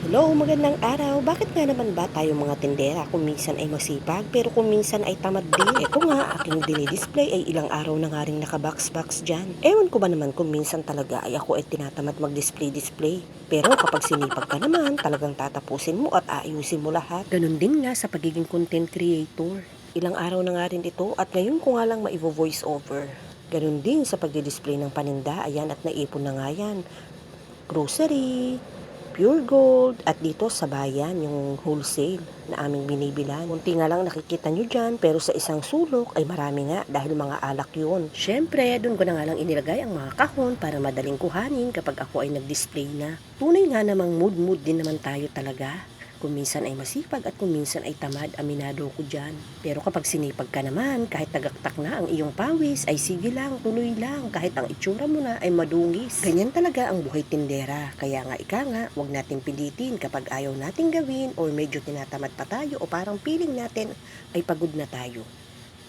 Hello, magandang araw. Bakit nga naman ba tayo mga tindera kung minsan ay masipag pero kung minsan ay tamad din? Ito nga, aking dinidisplay ay ilang araw na nga rin nakabox-box dyan. Ewan ko ba naman kung minsan talaga ay ako ay tinatamad mag-display-display. Pero kapag sinipag ka naman, talagang tatapusin mo at aayusin mo lahat. Ganun din nga sa pagiging content creator. Ilang araw na nga rin ito at ngayon ko nga lang maivo-voice over. Ganun din sa pagdi-display ng paninda, ayan at naipon na nga yan. Grocery, Pure Gold, at dito sa bayan, yung wholesale na aming binibilan. Munti nga lang nakikita nyo dyan, pero sa isang sulok ay marami nga dahil mga alak yun. Syempre, dun ko na nga lang inilagay ang mga kahon para madaling kuhanin kapag ako ay nag-display na. Tunay nga namang mood din naman tayo talaga. Kung minsan ay masipag at kung minsan ay tamad, aminado ko dyan. Pero kapag sinipag ka naman, kahit tagaktak na ang iyong pawis, ay sige lang, tuloy lang, kahit ang itsura mo na ay madungis. Ganyan talaga ang buhay tindera. Kaya nga wag natin pilitin kapag ayaw nating gawin or medyo tinatamad pa tayo o parang feeling natin ay pagod na tayo.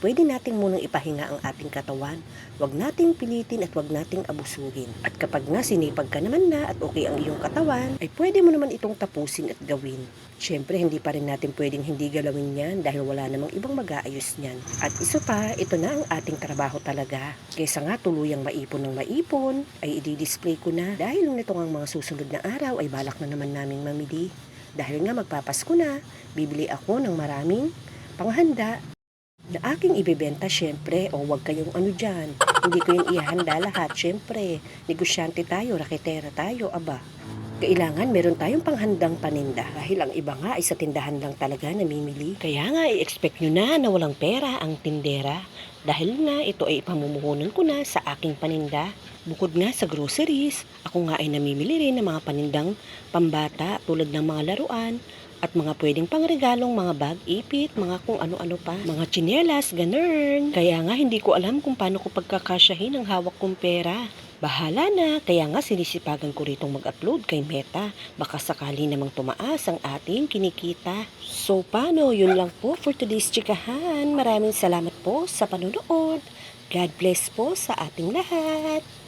Pwede nating munang ipahinga ang ating katawan. Huwag nating pilitin at huwag nating abusuhin. At kapag nga sinipag ka naman na at okay ang iyong katawan, ay pwede mo naman itong tapusin at gawin. Siyempre, hindi pa rin natin pwedeng hindi galawin yan dahil wala namang ibang mag-aayos niyan. At isa pa, ito na ang ating trabaho talaga. Kesa nga tuluyang maipon ng maipon, ay i-display ko na. Dahil nito ang mga susunod na araw ay balak na naman naming mamili. Dahil nga magpapasko na, bibili ako ng maraming panghanda na aking ibebenta syempre, o wag kayong ano dyan, hindi ko yung ihanda lahat, syempre, negosyante tayo, raketera tayo, aba. Kailangan meron tayong panghandang paninda dahil ang iba nga ay sa tindahan lang talaga namimili. Kaya nga i-expect nyo na walang pera ang tindera dahil nga ito ay ipamumuhunan ko na sa aking paninda. Bukod nga sa groceries, ako nga ay namimili rin ng mga panindang pambata tulad ng mga laruan, at mga pwedeng pangregalong mga bag, ipit, mga kung ano-ano pa. Mga tsinelas, ganun. Kaya nga hindi ko alam kung paano ko pagkakasyahin ang hawak kong pera. Bahala na, kaya nga sinisipagan ko ritong mag-upload kay Meta. Baka sakali namang tumaas ang ating kinikita. So paano, yun lang po for today's chikahan. Maraming salamat po sa panonood. God bless po sa ating lahat.